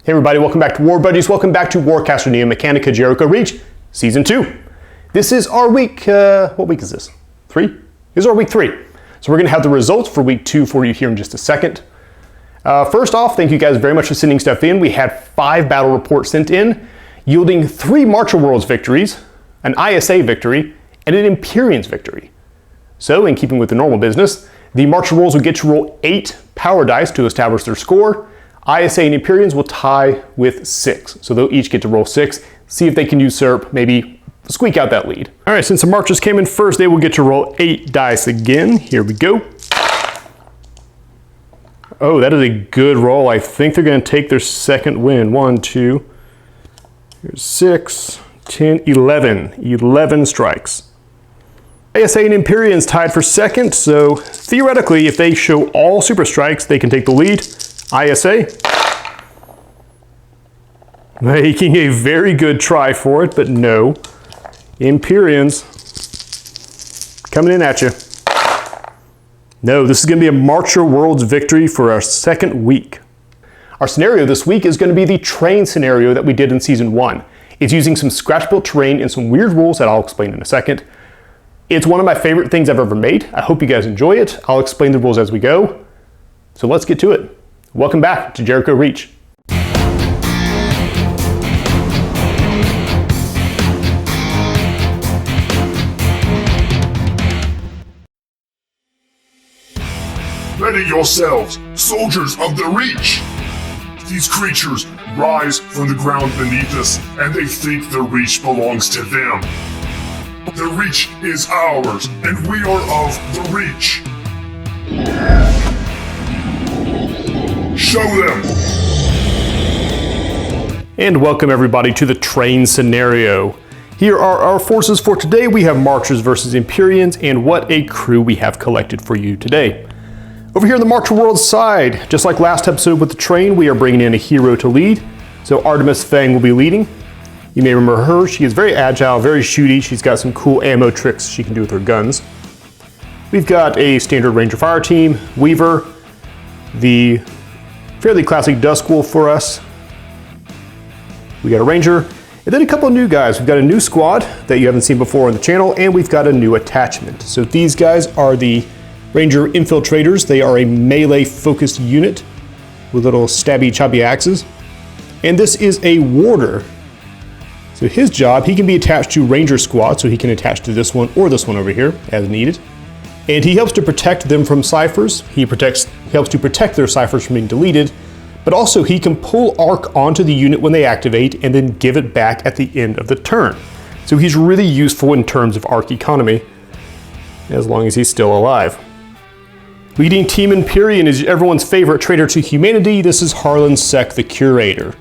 Hey everybody, welcome back to War Buddies. Welcome back to Warcaster Neo-Mechanika Jericho Reach Season 2. This is our week, what week is this? 3? This is our week 3. So we're going to have the results for week 2 for you here in just a second. First off, thank you guys very much for sending stuff in. We had 5 battle reports sent in, yielding 3 Marcher Worlds victories, an ISA victory, and an Empyreans victory. So, in keeping with the normal business, the Marcher Worlds will get to roll 8 power dice to establish their score. ISA and Empyreans will tie with 6. So they'll each get to roll 6, see if they can usurp, maybe squeak out that lead. All right, since the Marchers came in first, they will get to roll 8 dice again. Here we go. Oh, that is a good roll. I think they're going to take their second win. 1, 2, here's 6, 10, 11. 11 strikes. ISA and Empyreans tied for second, so theoretically, if they show all super strikes, they can take the lead. ISA making a very good try for it, but no. Empyreans coming in at you. No, this is going to be a Marcher Worlds victory for our second week. Our scenario this week is going to be the train scenario that we did in Season 1. It's using some scratch-built terrain and some weird rules that I'll explain in a second. It's one of my favorite things I've ever made. I hope you guys enjoy it. I'll explain the rules as we go. So let's get to it. Welcome back to Jericho Reach. Ready yourselves, soldiers of the Reach! These creatures rise from the ground beneath us, and they think the Reach belongs to them. The Reach is ours, and we are of the Reach. Show them! And welcome everybody to the train scenario. Here are our forces for today. We have Marchers versus Empyreans, and what a crew we have collected for you today. Over here on the Marcher World side, just like last episode with the train, we are bringing in a hero to lead. So Artemis Fang will be leading. You may remember her. She is very agile, very shooty. She's got some cool ammo tricks she can do with her guns. We've got a standard Ranger Fire team, Weaver, the fairly classic Dusk Wolf for us. We got a Ranger, and then a couple of new guys. We've got a new squad that you haven't seen before on the channel, and we've got a new attachment. So these guys are the Ranger Infiltrators. They are a melee focused unit with little stabby choppy axes. And this is a Warder. So his job, he can be attached to Ranger Squad, so he can attach to this one or this one over here as needed. And he helps to protect them from ciphers. He helps to protect their ciphers from being deleted, but also he can pull arc onto the unit when they activate and then give it back at the end of the turn. So he's really useful in terms of arc economy, as long as he's still alive. Leading Team Empyrean is everyone's favorite traitor to humanity. This is Harlan Sec, the Curator.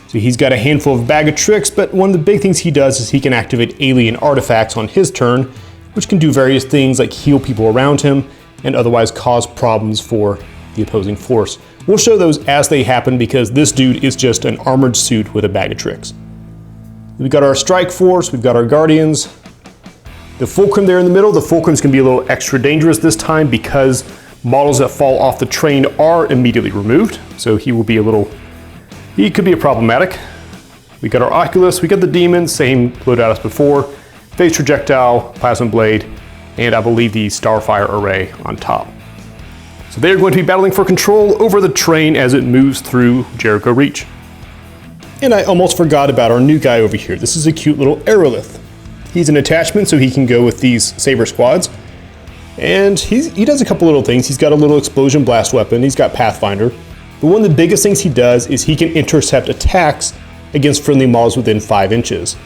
So he's got a handful of bag of tricks, but one of the big things he does is he can activate alien artifacts on his turn, which can do various things like heal people around him and otherwise cause problems for the opposing force. We'll show those as they happen because this dude is just an armored suit with a bag of tricks. We've got our strike force, we've got our guardians. The fulcrum there in the middle, the fulcrum's gonna be a little extra dangerous this time because models that fall off the train are immediately removed. So he could be a problematic. We got our Oculus, we got the Demon, same loadout as before. Phase Projectile, Plasma Blade, and I believe the Starfire Array on top. So they're going to be battling for control over the train as it moves through Jericho Reach. And I almost forgot about our new guy over here. This is a cute little Aerolith. He's an attachment, so he can go with these Saber squads. And he does a couple little things. He's got a little explosion blast weapon. He's got Pathfinder. But one of the biggest things he does is he can intercept attacks against friendly models within 5 inches.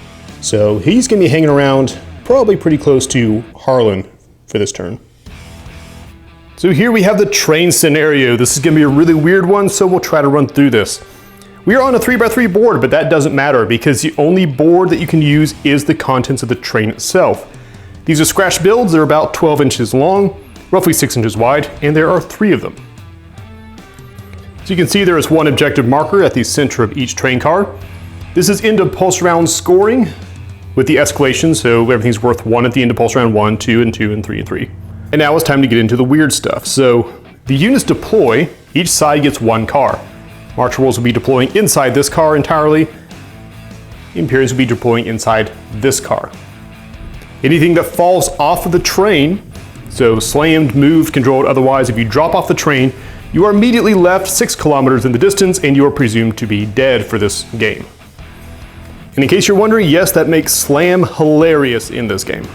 So he's going to be hanging around probably pretty close to Harlan for this turn. So here we have the train scenario. This is going to be a really weird one, so we'll try to run through this. We are on a 3x3 board, but that doesn't matter because the only board that you can use is the contents of the train itself. These are scratch builds. They're about 12 inches long, roughly 6 inches wide, and there are 3 of them. So you can see there is one objective marker at the center of each train car. This is end of pulse round scoring with the escalation, so everything's worth 1 at the end of pulse round 1, 2, and 2, and 3, and 3. And now it's time to get into the weird stuff. So the units deploy, each side gets 1 car. Marcher Wolves will be deploying inside this car entirely. Empyreans will be deploying inside this car. Anything that falls off of the train, so slammed, moved, controlled, otherwise, if you drop off the train, you are immediately left 6 kilometers in the distance and you are presumed to be dead for this game. And in case you're wondering, yes, that makes slam hilarious in this game.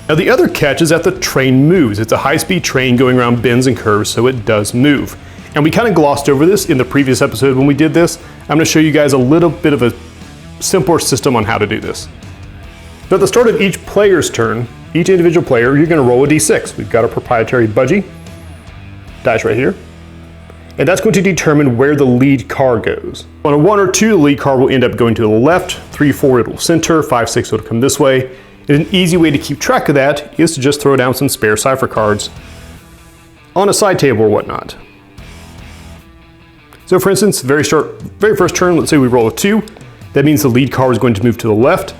Now the other catch is that the train moves. It's a high-speed train going around bends and curves, so it does move. And we kind of glossed over this in the previous episode when we did this. I'm going to show you guys a little bit of a simpler system on how to do this. So at the start of each player's turn, each individual player, you're going to roll a d6. We've got a proprietary budgie, dice right here. And that's going to determine where the lead car goes. On a 1 or 2, the lead car will end up going to the left, 3, 4, it will center, 5, 6, it'll come this way. And an easy way to keep track of that is to just throw down some spare cipher cards on a side table or whatnot. So for instance, very first turn, let's say we roll a 2. That means the lead car is going to move to the left.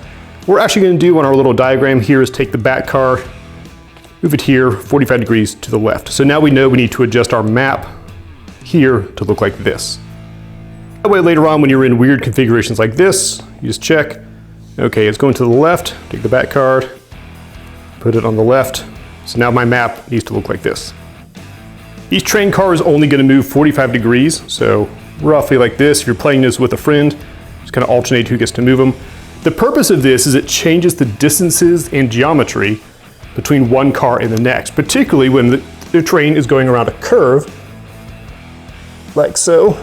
What we're actually going to do on our little diagram here is take the back car, move it here 45 degrees to the left. So now we know we need to adjust our map here to look like this. That way later on when you're in weird configurations like this, you just check, okay, it's going to the left, take the back card, put it on the left. So now my map needs to look like this. Each train car is only going to move 45 degrees, so roughly like this. If you're playing this with a friend, just kind of alternate who gets to move them. The purpose of this is it changes the distances and geometry between one car and the next, particularly when the train is going around a curve, like so.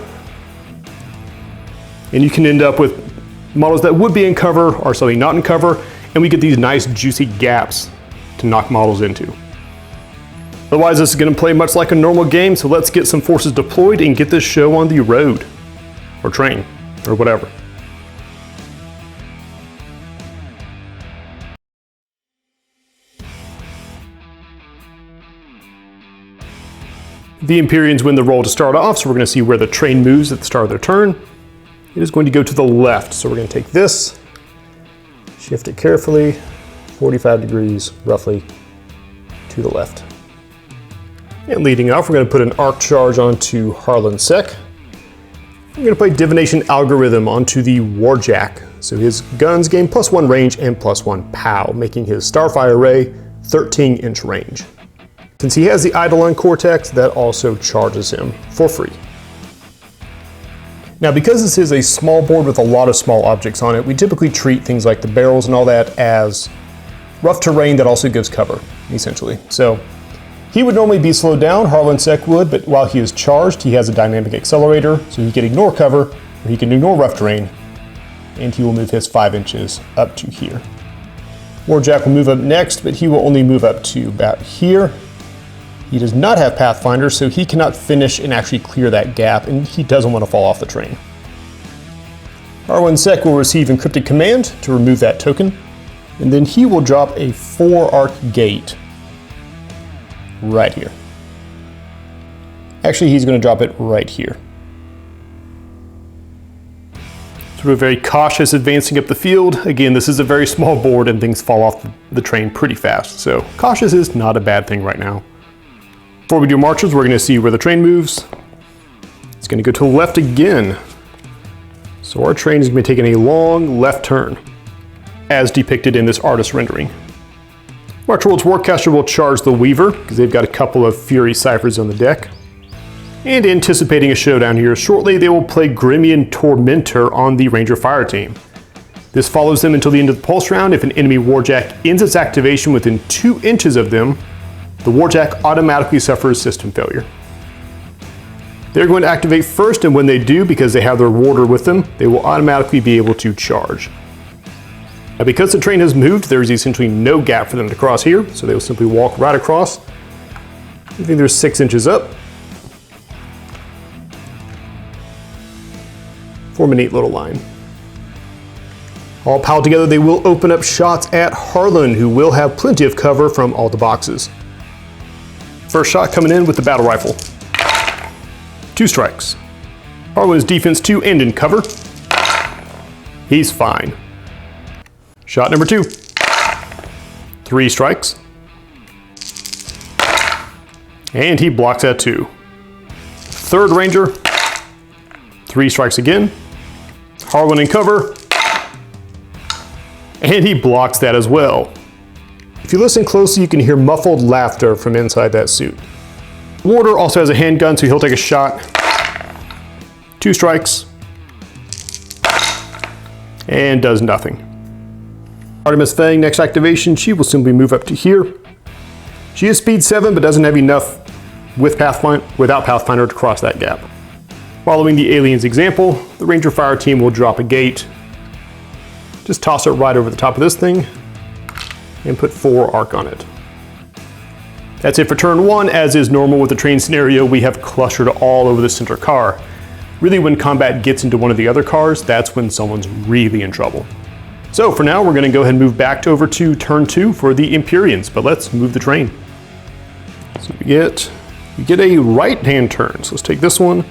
And you can end up with models that would be in cover or suddenly not in cover, and we get these nice juicy gaps to knock models into. Otherwise, this is going to play much like a normal game, so let's get some forces deployed and get this show on the road, or train, or whatever. The Empyreans win the roll to start off, so we're going to see where the train moves at the start of their turn. It is going to go to the left, so we're going to take this, shift it carefully, 45 degrees roughly to the left. And leading off, we're going to put an arc charge onto Harlan Sec. I'm going to play Divination Algorithm onto the Warjack, so his guns gain +1 range and +1 POW, making his Starfire Ray 13-inch range. Since he has the Eidolon Cortex, that also charges him for free. Now, because this is a small board with a lot of small objects on it, we typically treat things like the barrels and all that as rough terrain that also gives cover, essentially. So he would normally be slowed down, Harlan Sec would, but while he is charged, he has a dynamic accelerator, so he can ignore cover, or he can ignore rough terrain, and he will move his 5 inches up to here. Warjack will move up next, but he will only move up to about here. He does not have Pathfinder, so he cannot finish and actually clear that gap, and he doesn't want to fall off the train. Harlan Sec will receive encrypted command to remove that token, and then he will drop a 4-arc gate right here. Actually, he's going to drop it right here. So we're very cautious advancing up the field. Again, this is a very small board and things fall off the train pretty fast, so cautious is not a bad thing right now. Before we do marches, we're going to see where the train moves. It's going to go to the left again. So our train is going to be taking a long left turn, as depicted in this artist rendering. Marcher World's Warcaster will charge the Weaver, because they've got a couple of Fury ciphers on the deck. And anticipating a showdown here shortly, they will play Grimian Tormentor on the Ranger Fire team. This follows them until the end of the pulse round. If an enemy Warjack ends its activation within 2 inches of them, the Warjack automatically suffers system failure. They're going to activate first, and when they do, because they have their warder with them, they will automatically be able to charge. Now, because the train has moved, there's essentially no gap for them to cross here, so they will simply walk right across. I think they're 6 inches up. Form a neat little line. All piled together, they will open up shots at Harlan, who will have plenty of cover from all the boxes. First shot coming in with the battle rifle. 2 strikes. Harlan's defense 2 and in cover. He's fine. Shot number 2. 3 strikes. And he blocks that too. Third Ranger. 3 strikes again. Harlan in cover. And he blocks that as well. If you listen closely, you can hear muffled laughter from inside that suit. Warder also has a handgun, so he'll take a shot. 2 strikes. And does nothing. Artemis Fang, next activation, she will simply move up to here. She is speed 7, but doesn't have enough without Pathfinder to cross that gap. Following the alien's example, the Ranger Fire team will drop a gate. Just toss it right over the top of this thing and put 4 arc on it. That's it for turn 1. As is normal with the train scenario, we have clustered all over the center car. Really, when combat gets into one of the other cars, that's when someone's really in trouble. So for now, we're going to go ahead and move back over to turn 2 for the Empyreans, but let's move the train. So we get a right-hand turn. So let's take this one.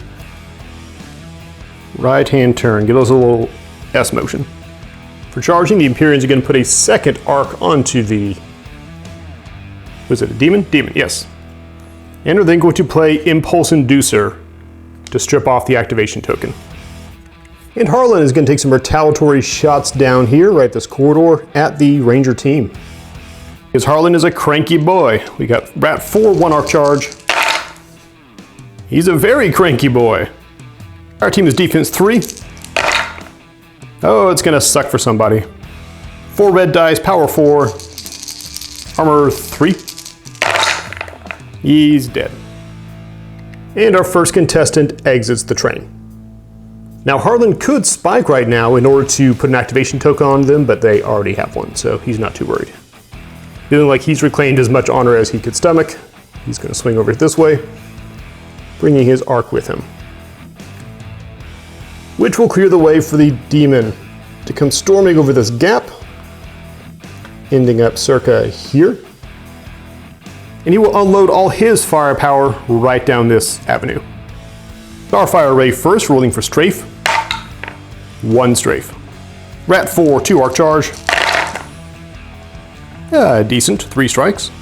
Right-hand turn. Get us a little S motion. For charging, the Empyreans are going to put a second arc onto the... Was it a demon? Demon, yes. And are then going to play Impulse Inducer to strip off the activation token. And Harlan is going to take some retaliatory shots down here, right this corridor, at the Ranger team. Because Harlan is a cranky boy. We got Rat 4, 1 arc charge. He's a very cranky boy. Our team is defense 3. Oh, it's going to suck for somebody. 4 red dice, power 4, armor 3. He's dead. And our first contestant exits the train. Now Harlan could spike right now in order to put an activation token on them, but they already have one, so he's not too worried. Feeling like he's reclaimed as much honor as he could stomach, he's going to swing over this way, bringing his arc with him. Which will clear the way for the demon to come storming over this gap, ending up circa here. And he will unload all his firepower right down this avenue. Starfire Ray first, rolling for strafe. 1 strafe. Rat 4, 2 arc charge. Decent, 3 strikes.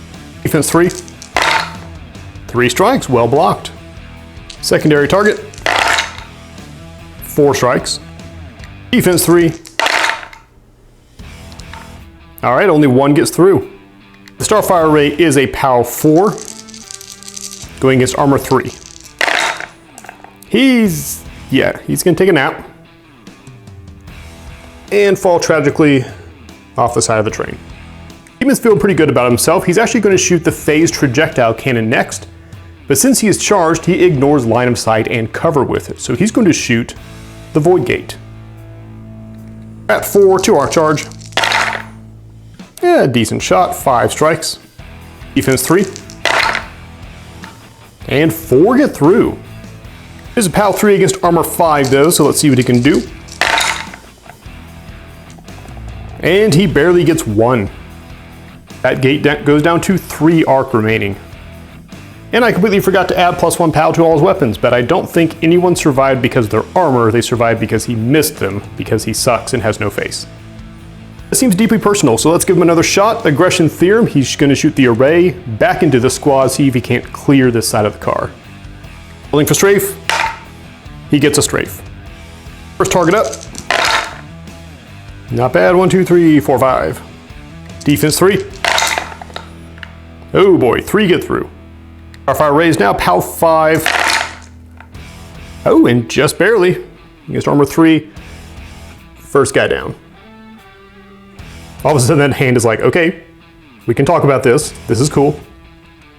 Defense 3. 3 strikes, well blocked. Secondary target. 4 strikes. Defense 3. All right, only 1 gets through. The Starfire Ray is a POW 4, going against armor 3. He's gonna take a nap and fall tragically off the side of the train. Demon's feeling pretty good about himself. He's actually gonna shoot the phased projectile cannon next, but since he is charged, he ignores line of sight and cover with it. So he's going to shoot the Void Gate. At 4, 2 arc charge. Decent shot, 5 strikes. Defense 3. And 4 get through. There's a POW 3 against armor 5 though, so let's see what he can do. And he barely gets 1. That gate goes down to 3 arc remaining. And I completely forgot to add +1 POW to all his weapons, but I don't think anyone survived because of their armor. They survived because he missed them, because he sucks and has no face. It seems deeply personal, so let's give him another shot. Aggression Theorem, he's going to shoot the array back into the squad, see if he can't clear this side of the car. Rolling for strafe. He gets a strafe. First target up. Not bad, 1, 2, 3, 4, 5. Defense 3. Oh boy, 3 get through. Our fire raised now, POW 5. Oh, and just barely. Against armor 3. First guy down. All of a sudden that hand is like, okay, we can talk about this. This is cool.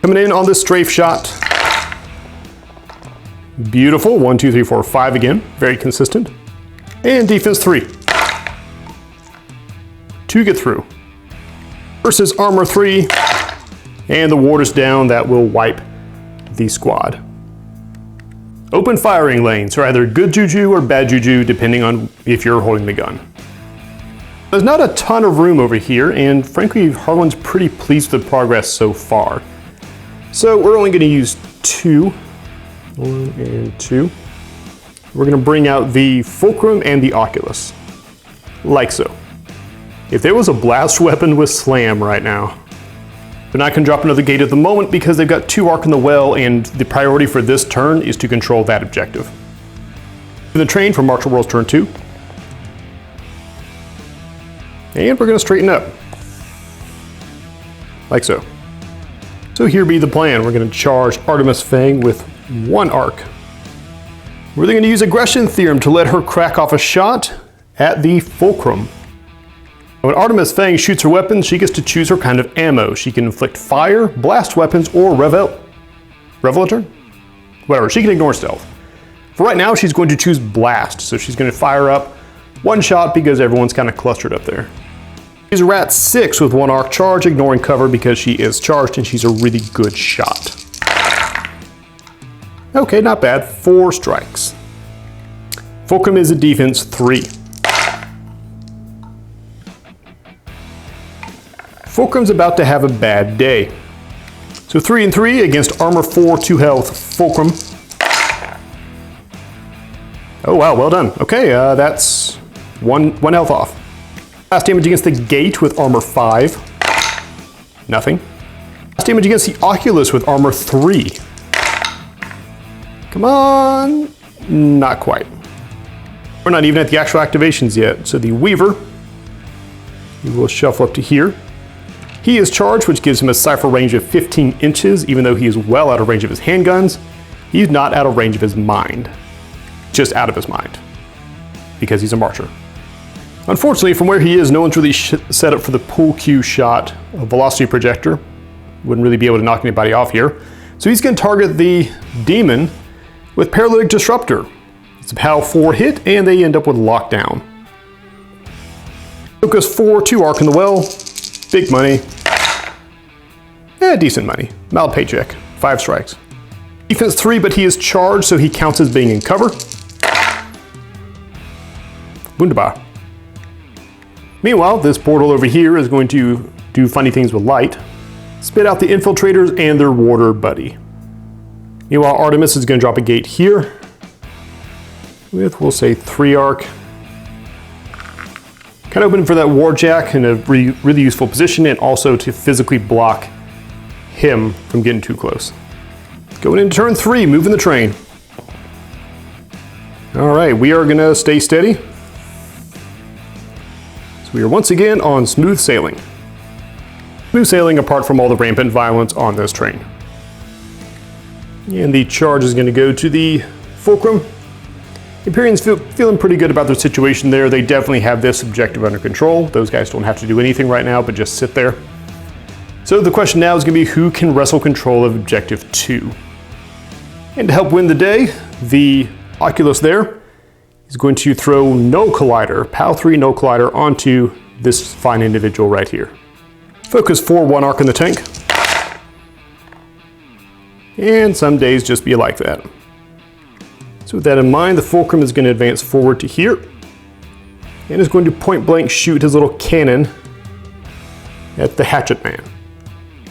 Coming in on this strafe shot. Beautiful, 1, 2, 3, 4, 5 again. Very consistent. And defense 3. 2 get through. Versus armor 3. And the ward is down, that will wipe the squad. Open firing lanes are either good juju or bad juju, depending on if you're holding the gun. There's not a ton of room over here, and frankly, Harlan's pretty pleased with the progress so far. So we're only gonna use 2. 1 and 2. We're gonna bring out the Fulcrum and the Oculus. Like so. If there was a blast weapon with Slam right now, they're not gonna drop another gate at the moment because they've got 2 arc in the well, and the priority for this turn is to control that objective. In the train for Martial World's turn 2. And we're going to straighten up. Like so. So here be the plan. We're going to charge Artemis Fang with 1 arc. We're then going to use Aggression Theorem to let her crack off a shot at the Fulcrum. When Artemis Fang shoots her weapons, she gets to choose her kind of ammo. She can inflict fire, blast weapons, or Revelator? Whatever, she can ignore stealth. For right now, she's going to choose blast, so she's going to fire up 1 shot because everyone's kind of clustered up there. She's Rat 6 with 1 arc charge, ignoring cover because she is charged and she's a really good shot. Okay, not bad. 4 strikes. Fulcrum is a defense 3. Fulcrum's about to have a bad day. So 3 and 3 against armor 4, 2 health, Fulcrum. Oh wow, well done. Okay, that's one health off. Last damage against the gate with armor 5. Nothing. Last damage against the Oculus with armor 3. Come on. Not quite. We're not even at the actual activations yet. So the Weaver, he will shuffle up to here. He is charged, which gives him a cipher range of 15 inches, even though he is well out of range of his handguns. He's not out of range of his mind. Just out of his mind. Because he's a marcher. Unfortunately, from where he is, no one's really set up for the pool cue shot of Velocity Projector. Wouldn't really be able to knock anybody off here. So he's going to target the Demon with Paralytic Disruptor. It's a POW 4 hit, and they end up with Lockdown. Focus 4, 2 arc in the well. Big money. Decent money. Mild paycheck. 5 strikes. Defense 3, but he is charged, so he counts as being in cover. Wunderbar. Meanwhile, this portal over here is going to do funny things with light. Spit out the infiltrators and their warder buddy. Meanwhile, Artemis is going to drop a gate here with, we'll say, 3 arc. Kind of open for that Warjack in a really useful position, and also to physically block him from getting too close. Going into turn 3, moving the train. All right, we are gonna stay steady. So we are once again on smooth sailing. Smooth sailing apart from all the rampant violence on this train. And the charge is gonna go to the Fulcrum. Empyreans feeling pretty good about their situation there. They definitely have this objective under control. Those guys don't have to do anything right now, but just sit there. So the question now is going to be who can wrestle control of objective 2. And to help win the day, the Oculus there is going to throw No Collider, POW 3 No Collider, onto this fine individual right here. Focus 4, 1 arc in the tank. And some days just be like that. So with that in mind, the Fulcrum is going to advance forward to here and is going to point blank shoot his little cannon at the Hatchet Man.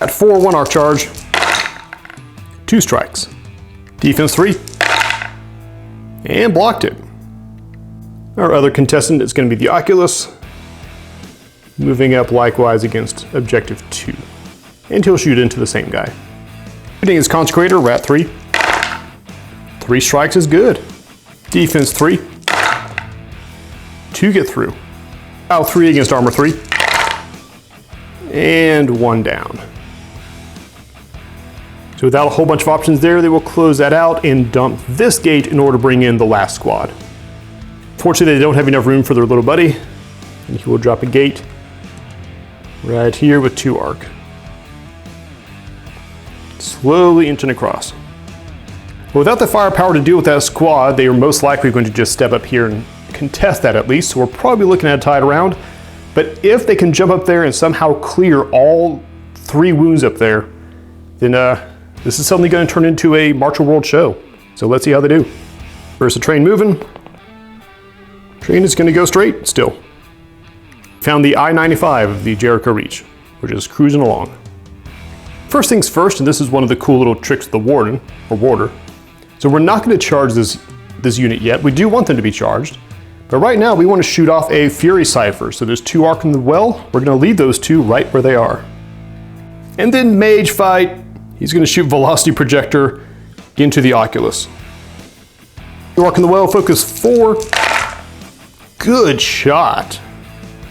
At 4, 1 arc charge, 2 strikes. Defense 3, and blocked it. Our other contestant is going to be the Oculus, moving up likewise against objective 2. And he'll shoot into the same guy. Shooting his Consecrator, Rat 3. 3 strikes is good. Defense 3. 2 get through. POW 3 against armor 3. And 1 down. So without a whole bunch of options there, they will close that out and dump this gate in order to bring in the last squad. Fortunately, they don't have enough room for their little buddy, and he will drop a gate right here with 2 arc. Slowly inching across. But without the firepower to deal with that squad, they are most likely going to just step up here and contest that at least, so we're probably looking at a tied round. But if they can jump up there and somehow clear all 3 wounds up there, then this is suddenly going to turn into a Martial World show. So let's see how they do. First, the train moving. Train is going to go straight still. Found the I-95 of the Jericho Reach. We're just cruising along. First things first, and this is one of the cool little tricks of the Warden, or Warder. So we're not going to charge this unit yet. We do want them to be charged. But right now, we want to shoot off a Fury Cipher. So there's 2 arc in the well. We're going to leave those 2 right where they are. And then Mage Fight. He's going to shoot Velocity Projector into the Oculus. Arc in the well, focus 4. Good shot.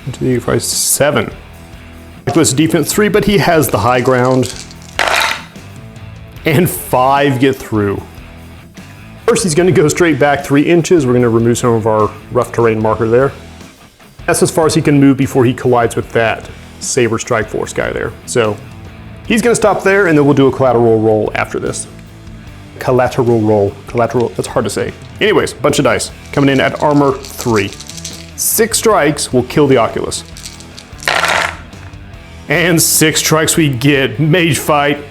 1, 2, 3, 5, 7. Reckless defense 3, but he has the high ground. And 5 get through. First, he's going to go straight back 3 inches. We're going to remove some of our rough terrain marker there. That's as far as he can move before he collides with that Saber Strike Force guy there. So he's going to stop there, and then we'll do a collateral roll after this. Collateral roll. Collateral, that's hard to say. Anyways, bunch of dice. Coming in at armor 3. 6 strikes will kill the Oculus. And 6 strikes we get. Mage fight.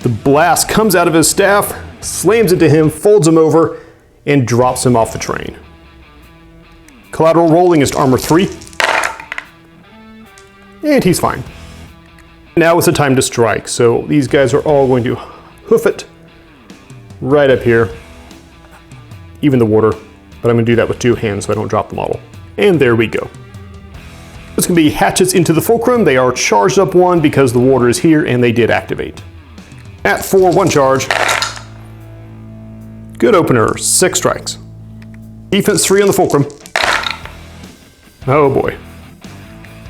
The blast comes out of his staff, slams it to him, folds him over, and drops him off the train. Collateral rolling is armor 3. And he's fine. Now is the time to strike. So these guys are all going to hoof it right up here. Even the water. But I'm going to do that with 2 hands so I don't drop the model. And there we go. It's going to be hatchets into the fulcrum. They are charged up 1 because the water is here and they did activate. At 4, 1 charge. Good opener, 6 strikes. Defense 3 on the fulcrum. Oh boy.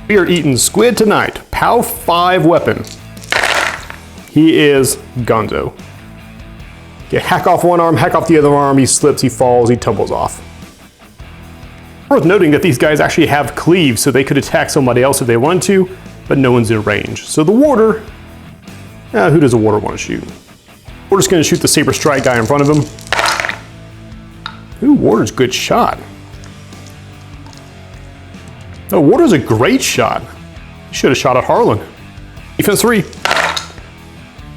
We are eating squid tonight. POW 5 weapon. He is gonzo. Okay, hack off 1 arm, hack off the other arm, he slips, he falls, he tumbles off. Worth noting that these guys actually have cleaves, so they could attack somebody else if they wanted to, but no one's in range. So the warder, who does a warder want to shoot? Warder's going to shoot the Saber Strike guy in front of him. Ooh, warder's a good shot. Oh, warder's a great shot. He should have shot at Harlan. Defense 3.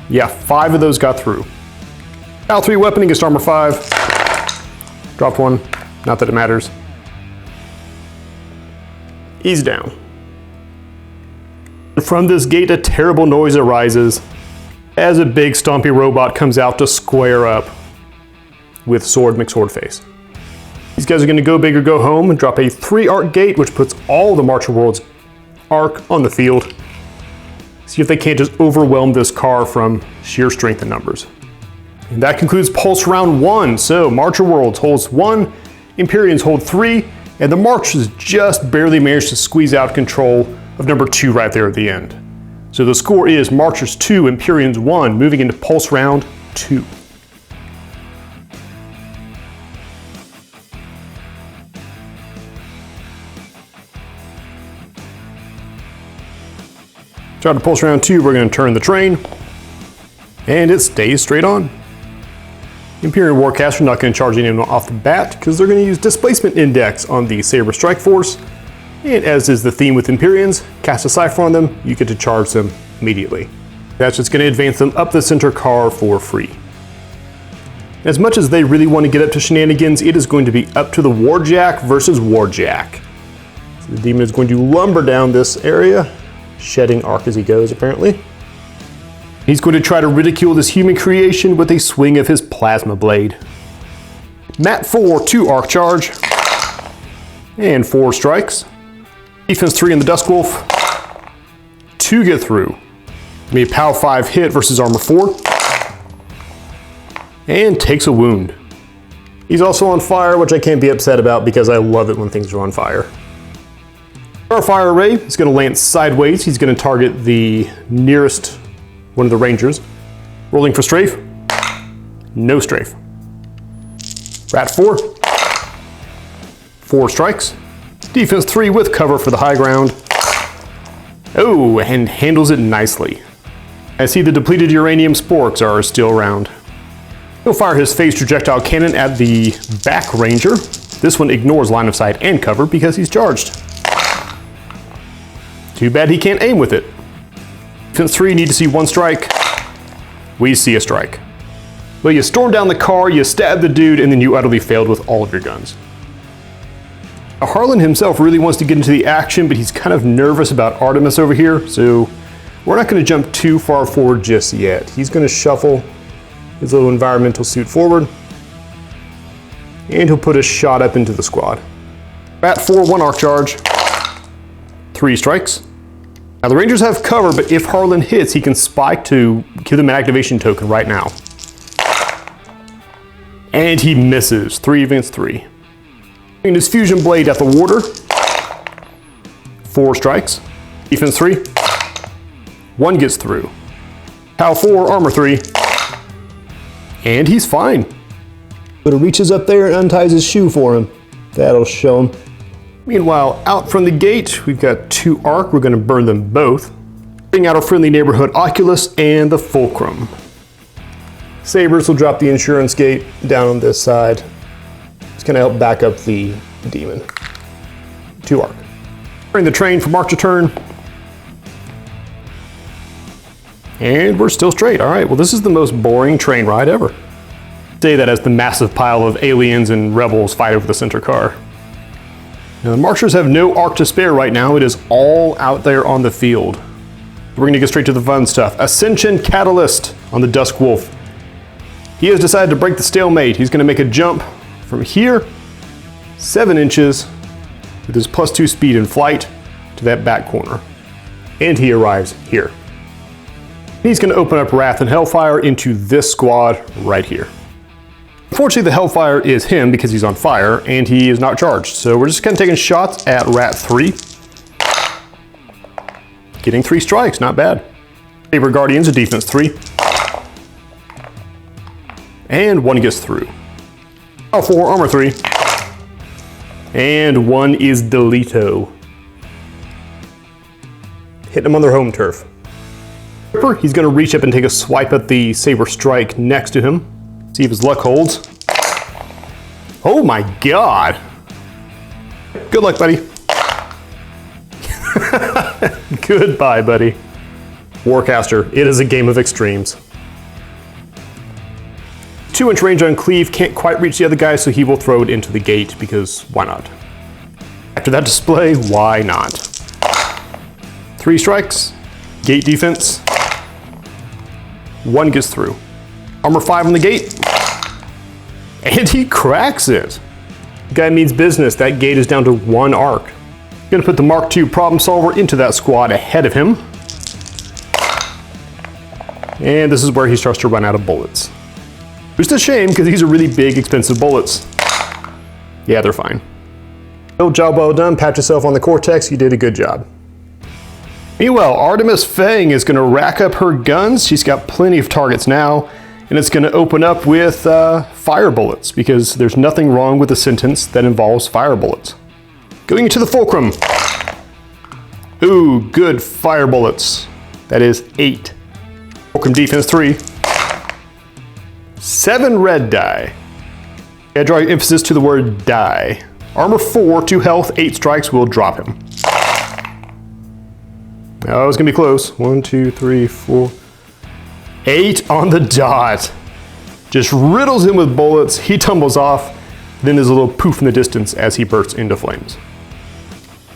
Yeah, 5 of those got through. POW 3 weapon against armor 5. Dropped 1, not that it matters. He's down. From this gate, a terrible noise arises as a big stompy robot comes out to square up with Sword McSwordface. These guys are going to go big or go home and drop a 3 arc gate, which puts all the March of Worlds arc on the field. See if they can't just overwhelm this car from sheer strength and numbers. And that concludes Pulse Round 1. So March of Worlds holds 1, Empyreans hold 3, and the Marchers just barely managed to squeeze out control of number 2 right there at the end. So the score is Marchers 2, Empyreans 1, moving into Pulse Round 2. Start to Pulse Round 2, we're going to turn the train, and it stays straight on. Empyrean Warcaster not going to charge anyone off the bat because they're going to use Displacement Index on the Saber Strike Force. And as is the theme with Empyreans, cast a Cipher on them, you get to charge them immediately. That's just going to advance them up the center car for free. As much as they really want to get up to shenanigans, it is going to be up to the Warjack versus Warjack. So the demon is going to lumber down this area, shedding arc as he goes apparently. He's going to try to ridicule this human creation with a swing of his plasma blade. Mat 4, 2 arc charge, and 4 strikes. Defense 3 in the Dusk Wolf, 2 get through. May POW 5 hit versus armor 4, and takes a wound. He's also on fire, which I can't be upset about because I love it when things are on fire. Our fire array is going to land sideways. He's going to target the nearest one of the Rangers. Rolling for strafe. No strafe. Rat 4. 4 strikes. Defense 3 with cover for the high ground. Oh, and handles it nicely. I see the depleted uranium sporks are still around. He'll fire his phased projectile cannon at the back Ranger. This one ignores line of sight and cover because he's charged. Too bad he can't aim with it. Defense 3 need to see 1 strike. We see a strike. Well, you storm down the car, you stab the dude, and then you utterly failed with all of your guns. Now, Harlan himself really wants to get into the action, but he's kind of nervous about Artemis over here, so we're not going to jump too far forward just yet. He's going to shuffle his little environmental suit forward, and he'll put a shot up into the squad. Bat 4, 1 arc charge, 3 strikes. Now the Rangers have cover, but if Harlan hits, he can spike to give them an activation token right now. And he misses. 3 against 3. And his fusion blade at the warder. 4 strikes. Defense 3. 1 gets through. Power 4, armor 3. And he's fine. But he reaches up there and unties his shoe for him. That'll show him. Meanwhile, out from the gate, we've got 2 arc. We're going to burn them both. Bring out our friendly neighborhood Oculus and the Fulcrum. Sabers will drop the insurance gate down on this side. It's going to help back up the demon. 2 arc. Bring the train for march return. And we're still straight. All right, well, this is the most boring train ride ever. Say that as the massive pile of aliens and rebels fight over the center car. Now, the marchers have no arc to spare right now. It is all out there on the field. We're going to get straight to the fun stuff. Ascension Catalyst on the Dusk Wolf. He has decided to break the stalemate. He's going to make a jump from here, 7 inches, with his +2 speed in flight to that back corner. And he arrives here. He's going to open up Wrath and Hellfire into this squad right here. Unfortunately, the Hellfire is him because he's on fire and he is not charged. So we're just kind of taking shots at Rat 3. Getting 3 strikes, not bad. Saber Guardians, a defense 3. And 1 gets through. Power 4, armor 3. And 1 is Delito. Hit them on their home turf. He's going to reach up and take a swipe at the Saber Strike next to him. See if his luck holds. Oh my god! Good luck, buddy. Goodbye, buddy. Warcaster, it is a game of extremes. 2-inch range on Cleave, can't quite reach the other guy, so he will throw it into the gate because why not? After that display, why not? 3 strikes, gate defense. 1 gets through. Armor 5 on the gate. And he cracks it. The guy means business. That gate is down to 1 arc. Gonna put the Mark II problem solver into that squad ahead of him. And this is where he starts to run out of bullets. Which is a shame because these are really big, expensive bullets. Yeah, they're fine. No job well done. Pat yourself on the Cortex. You did a good job. Meanwhile, Artemis Fang is going to rack up her guns. She's got plenty of targets now, and it's going to open up with fire bullets because there's nothing wrong with a sentence that involves fire bullets. Going into the Fulcrum. Ooh, good fire bullets. That is 8. Fulcrum defense 3. 7 red die. I draw emphasis to the word die. Armor 4, 2 health, 8 strikes will drop him. Oh, it's gonna be close. 1, 2, 3, 4. 8 on the dot. Just riddles him with bullets. He tumbles off. Then there's a little poof in the distance as he bursts into flames.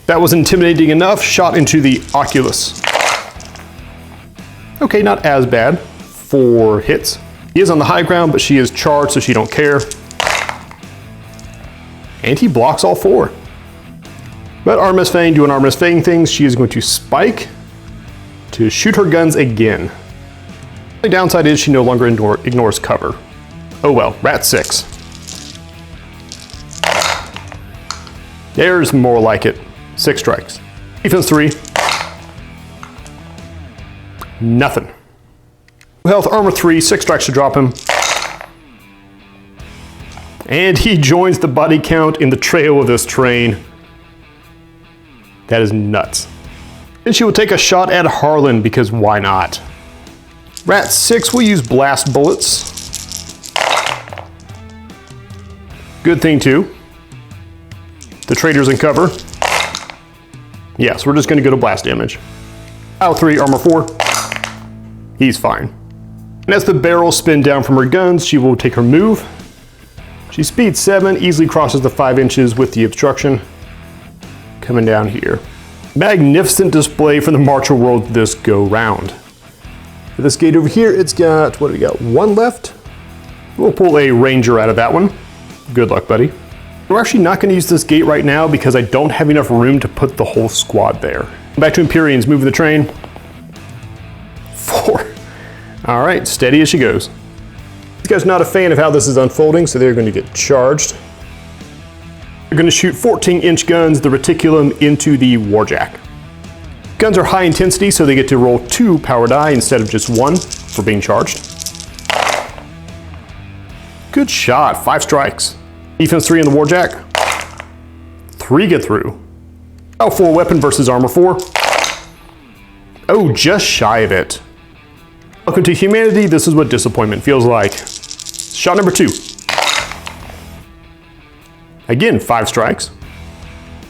That was intimidating enough. Shot into the Oculus. Okay, not as bad. 4 hits. He is on the high ground, but she is charged, so she don't care. And he blocks all 4. But Artemis Fang doing Artemis Fang things. She is going to spike to shoot her guns again. The downside is she no longer ignores cover. Oh well, Rat 6. There's more like it. 6 strikes. Defense 3. Nothing. Health, armor 3, 6 strikes to drop him. And he joins the body count in the trail of this train. That is nuts. Then she will take a shot at Harlan because why not? Rat 6 will use blast bullets. Good thing too. The traitor's in cover. Yes, we're just gonna go to blast damage. Power 3, armor 4. He's fine. And as the barrels spin down from her guns, she will take her move. She speeds 7, easily crosses the 5 inches with the obstruction. Coming down here. Magnificent display for the Marcher World this go round. For this gate over here, it's got, what do we got? 1 left. We'll pull a Ranger out of that one. Good luck, buddy. We're actually not going to use this gate right now because I don't have enough room to put the whole squad there. Back to Empyreans, moving the train. 4. All right, steady as she goes. This guy's not a fan of how this is unfolding, so they're going to get charged. They're going to shoot 14-inch guns, the reticulum, into the warjack. Guns are high intensity, so they get to roll 2 power die instead of just 1 for being charged. Good shot, 5 strikes. Defense 3 in the warjack. 3 get through. Power 4 weapon versus armor 4. Oh, just shy of it. Welcome to humanity, this is what disappointment feels like. Shot number 2. Again, 5 strikes.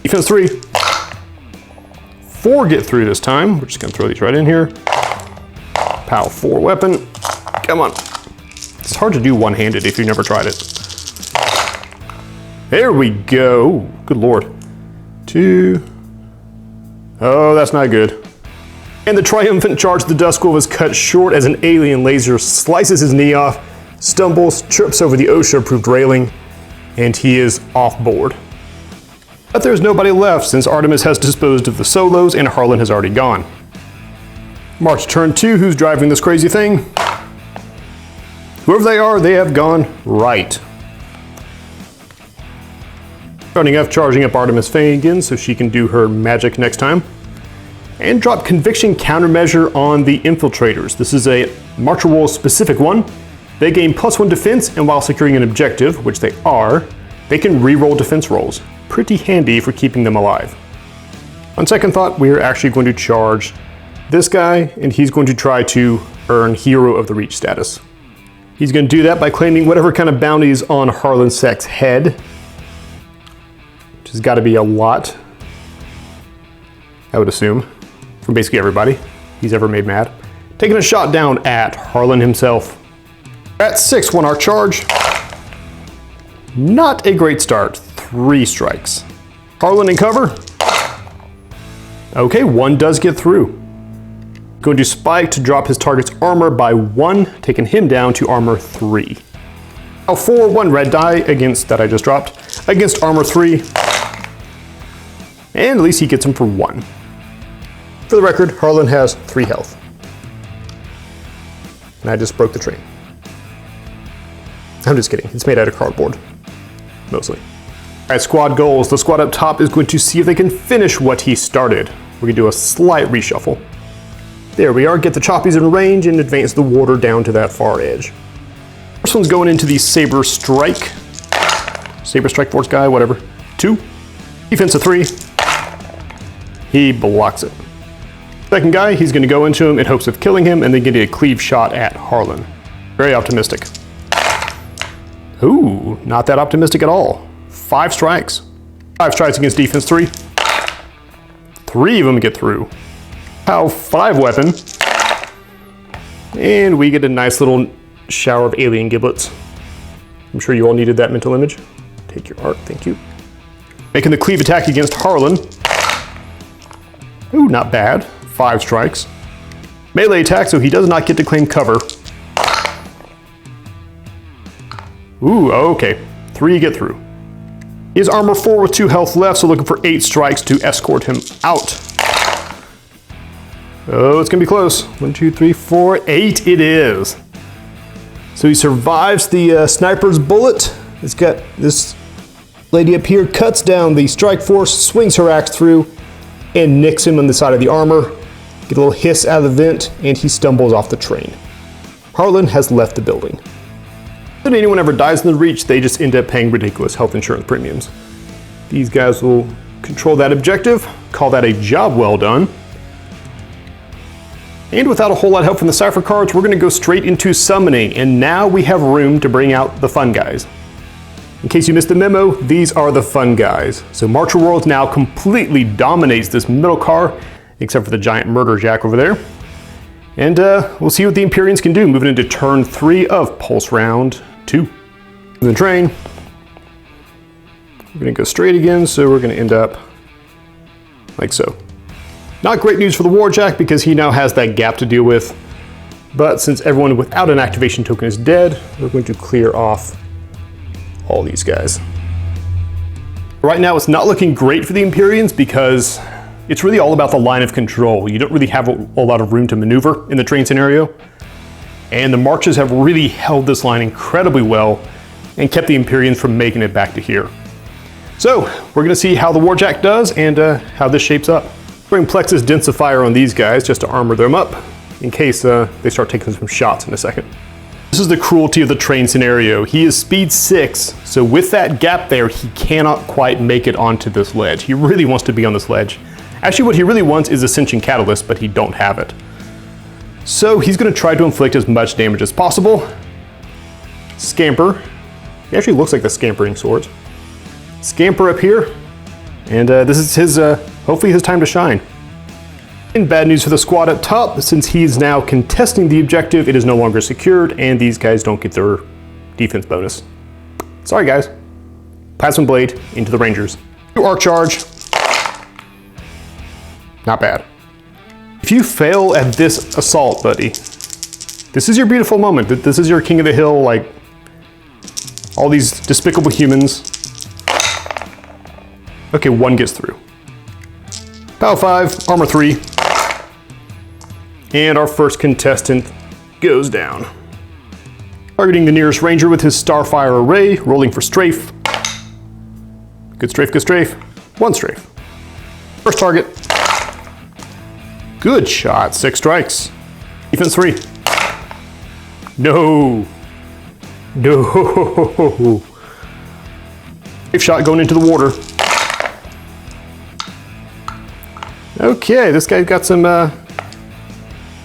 Defense 3. 4 get through this time. We're just gonna throw these right in here. Power 4 weapon. Come on. It's hard to do one-handed if you've never tried it. There we go. Ooh, good lord. 2. Oh, that's not good. And the triumphant charge of the Duskwolf is cut short as an alien laser slices his knee off, stumbles, trips over the OSHA-approved railing, and he is off board. But there's nobody left since Artemis has disposed of the solos and Harlan has already gone. March turn 2, who's driving this crazy thing? Whoever they are, they have gone right. Running F, charging up Artemis Fang again so she can do her magic next time. And drop Conviction Countermeasure on the Infiltrators. This is a Marcher Wolves specific one. They gain +1 defense, and while securing an objective, which they are, they can re-roll defense rolls. Pretty handy for keeping them alive. On second thought, we are actually going to charge this guy, and he's going to try to earn Hero of the Reach status. He's going to do that by claiming whatever kind of bounty is on Harlan Sek's head, which has got to be a lot, I would assume, from basically everybody he's ever made mad. Taking a shot down at Harlan himself. At 6, won our charge. Not a great start. 3 strikes. Harlan in cover. Okay, 1 does get through. Going to spike to drop his target's armor by 1, taking him down to armor 3. Now 4, 1 red die against that I just dropped, against armor 3. And at least he gets him for 1. For the record, Harlan has 3 health. And I just broke the train. I'm just kidding, it's made out of cardboard. Mostly. Alright, squad goals. The squad up top is going to see if they can finish what he started. We're going to do a slight reshuffle. There we are, get the choppies in range and advance the water down to that far edge. First one's going into the Saber Strike. Saber Strike Force guy, whatever. 2. Defense of 3. He blocks it. Second guy, he's going to go into him in hopes of killing him and then get a cleave shot at Harlan. Very optimistic. Ooh, not that optimistic at all. 5 strikes. 5 strikes against defense 3. 3 of them get through. Pow 5 weapon. And we get a nice little shower of alien giblets. I'm sure you all needed that mental image. Take your art, thank you. Making the cleave attack against Harlan. Ooh, not bad. 5 strikes. Melee attack, so he does not get to claim cover. Ooh, okay. 3 get through. He has armor 4 with 2 health left, so looking for 8 strikes to escort him out. Oh, it's gonna be close. 1, 2, 3, 4, 8 it is. So he survives the sniper's bullet. It's got this lady up here, cuts down the strike force, swings her axe through, and nicks him on the side of the armor. Get a little hiss out of the vent, and he stumbles off the train. Harlan has left the building. If anyone ever dies in the Reach, they just end up paying ridiculous health insurance premiums. These guys will control that objective, call that a job well done. And without a whole lot of help from the Cypher cards, we're going to go straight into summoning, and now we have room to bring out the fun guys. In case you missed the memo, these are the fun guys. So Marcher Worlds now completely dominates this middle car, except for the giant murder jack over there. And we'll see what the Empyreans can do, moving into turn 3 of Pulse Round 2. The train. We're going to go straight again, so we're going to end up like so. Not great news for the Warjack because he now has that gap to deal with. But since everyone without an activation token is dead, we're going to clear off all these guys. Right now it's not looking great for the Empyreans because it's really all about the line of control. You don't really have a lot of room to maneuver in the train scenario. And the marches have really held this line incredibly well and kept the Empyreans from making it back to here. So we're gonna see how the Warjack does and how this shapes up. Bring Plexus Densifier on these guys just to armor them up in case they start taking some shots in a second. This is the cruelty of the train scenario. He is speed 6, so with that gap there, he cannot quite make it onto this ledge. He really wants to be on this ledge. Actually, what he really wants is Ascension Catalyst, but he don't have it. So he's gonna try to inflict as much damage as possible. Scamper. He actually looks like the scampering swords. Scamper up here, and this is his, hopefully his time to shine. And bad news for the squad up top, since he's now contesting the objective, it is no longer secured, and these guys don't get their defense bonus. Sorry guys. Plasma Blade into the Rangers. Arc Charge. Not bad. If you fail at this assault, buddy, this is your beautiful moment. This is your King of the Hill, like, all these despicable humans. Okay, 1 gets through. Power 5, Armor 3. And our first contestant goes down. Targeting the nearest Ranger with his Starfire Array, rolling for strafe. Good strafe, good strafe. 1 strafe. First target. Good shot, 6 strikes. Defense 3. No. No. Safe shot going into the water. Okay, this guy's got some,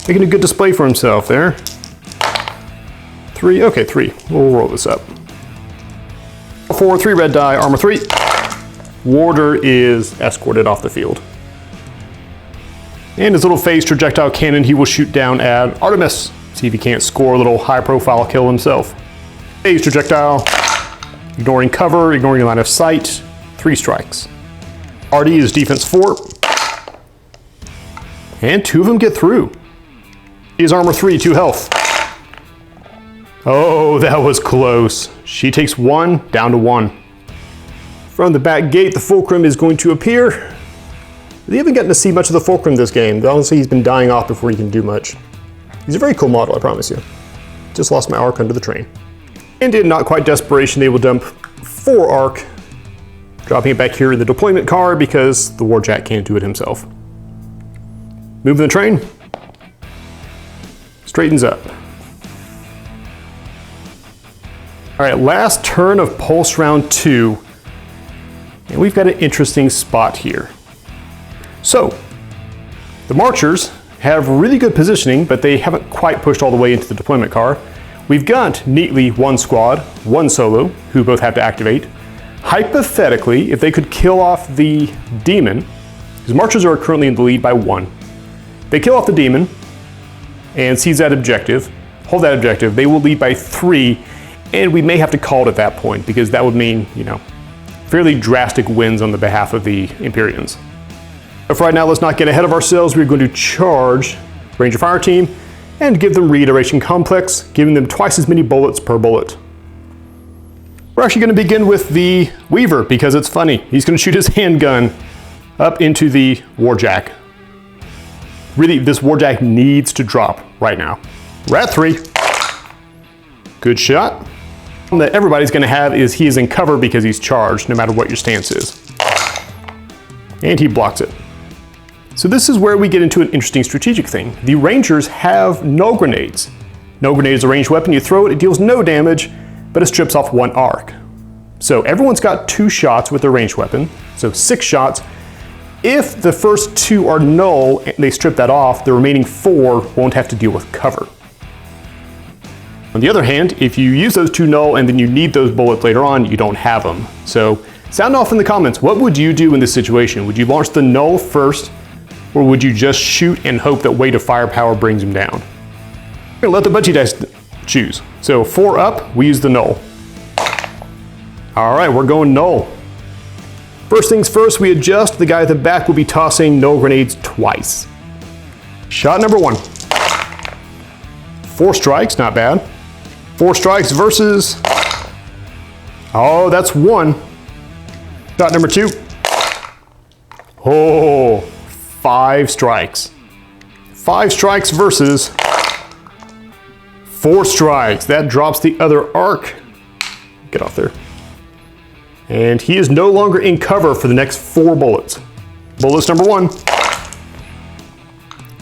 making a good display for himself there. 3, okay, 3. We'll roll this up. 4, 3 red die, armor 3. Warder is escorted off the field. And his little phased projectile cannon, he will shoot down at Artemis. See if he can't score a little high profile kill himself. Phased projectile, ignoring cover, ignoring line of sight, 3 strikes. RD is defense 4. And 2 of them get through. He is armor 3, 2 health. Oh, that was close. She takes 1, down to 1. From the back gate, the Fulcrum is going to appear. We haven't gotten to see much of the Fulcrum this game. Honestly, he's been dying off before he can do much. He's a very cool model, I promise you. Just lost my arc under the train. And in not quite desperation, they will dump 4 arc, dropping it back here in the deployment car because the Warjack can't do it himself. Moving the train. Straightens up. All right, last turn of Pulse Round 2. And we've got an interesting spot here. So, the Marchers have really good positioning, but they haven't quite pushed all the way into the deployment car. We've got neatly 1 squad, 1 solo, who both have to activate. Hypothetically, if they could kill off the demon, because Marchers are currently in the lead by 1. They kill off the demon and seize that objective, hold that objective, they will lead by 3, and we may have to call it at that point because that would mean, you know, fairly drastic wins on the behalf of the Empyreans. But for right now, let's not get ahead of ourselves. We're going to charge Ranger Fire Team and give them Reiteration Complex, giving them twice as many bullets per bullet. We're actually going to begin with the Weaver because it's funny. He's going to shoot his handgun up into the Warjack. Really, this Warjack needs to drop right now. We're at 3. Good shot. One that everybody's going to have is he is in cover because he's charged, no matter what your stance is. And he blocks it. So this is where we get into an interesting strategic thing. The Rangers have null grenades. Null grenade is a ranged weapon. You throw it, it deals no damage, but it strips off 1 arc. So everyone's got 2 shots with their ranged weapon, so 6 shots. If the first 2 are null and they strip that off, the remaining 4 won't have to deal with cover. On the other hand, if you use those 2 null and then you need those bullets later on, you don't have them. So sound off in the comments. What would you do in this situation? Would you launch the null first, or would you just shoot and hope that weight of firepower brings him down? We're gonna let the budgie dice choose. So 4 up, we use the null. All right, we're going null. First things first, we adjust. The guy at the back will be tossing null grenades twice. Shot number 1. 4 strikes, not bad. 4 strikes versus, oh, that's 1. Shot number 2. Oh, 5 strikes. 5 strikes versus 4 strikes. That drops the other arc. Get off there. And he is no longer in cover for the next 4 bullets. Bullets number 1.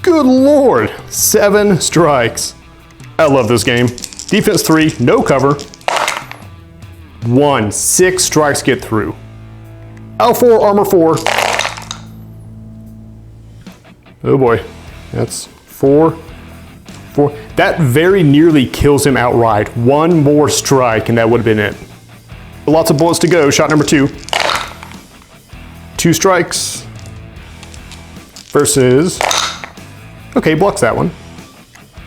Good Lord, 7 strikes. I love this game. Defense 3, no cover. 1, 6 strikes get through. L4, armor 4. Oh boy, that's 4. That very nearly kills him outright. 1 more strike and that would have been it. Lots of bullets to go. Shot number 2. 2 strikes versus, okay, blocks that one.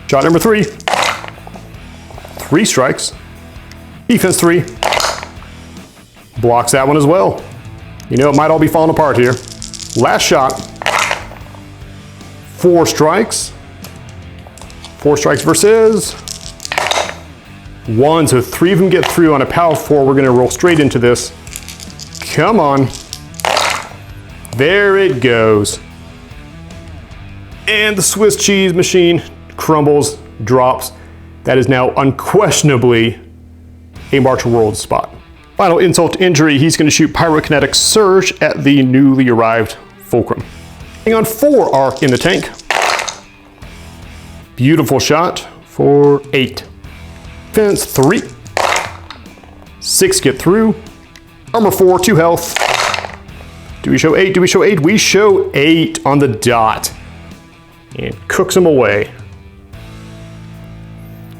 Shot number 3. 3 strikes. Defense 3. Blocks that one as well. You know, it might all be falling apart here. Last shot. 4 strikes. 4 strikes versus 1, so 3 of them get through on a power 4. We're gonna roll straight into this. Come on. There it goes. And the Swiss cheese machine crumbles, drops. That is now unquestionably a March of Worlds spot. Final insult to injury, he's gonna shoot Pyrokinetic Surge at the newly arrived Fulcrum. Hang on 4 arc in the tank. Beautiful shot for 8. Defense 3. 6 get through. Armor 4, 2 health. Do we show 8? Do we show 8? We show 8 on the dot. And cooks him away.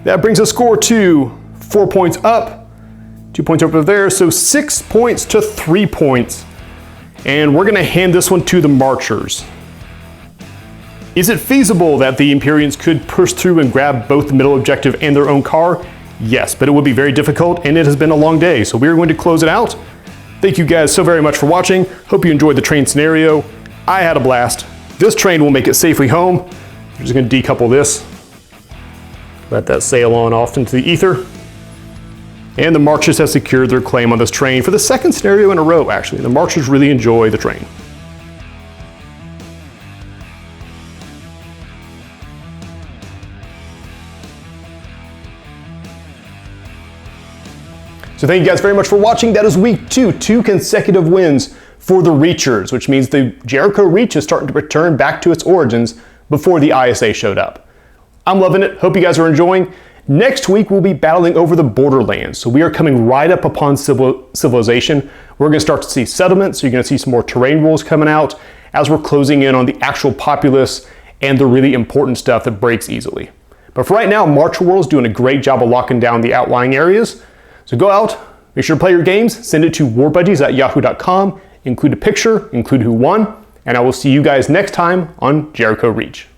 That brings the score to 4 points up. 2 points over there, so 6 points to 3 points. And we're gonna hand this one to the Marchers. Is it feasible that the Empyreans could push through and grab both the middle objective and their own car? Yes, but it would be very difficult and it has been a long day, so we're going to close it out. Thank you guys so very much for watching. Hope you enjoyed the train scenario. I had a blast. This train will make it safely home. I'm just gonna decouple this. Let that sail on off into the ether. And the Marchers have secured their claim on this train for the 2nd scenario in a row, actually. The Marchers really enjoy the train. So thank you guys very much for watching. That is week 2, 2 consecutive wins for the Reachers, which means the Jericho Reach is starting to return back to its origins before the ISA showed up. I'm loving it. Hope you guys are enjoying. Next week, we'll be battling over the borderlands. So we are coming right up upon civilization. We're gonna start to see settlements. So you're gonna see some more terrain rules coming out as we're closing in on the actual populace and the really important stuff that breaks easily. But for right now, March World is doing a great job of locking down the outlying areas. So go out, make sure to play your games, send it to warbuddies@yahoo.com, include a picture, include who won, and I will see you guys next time on Jericho Reach.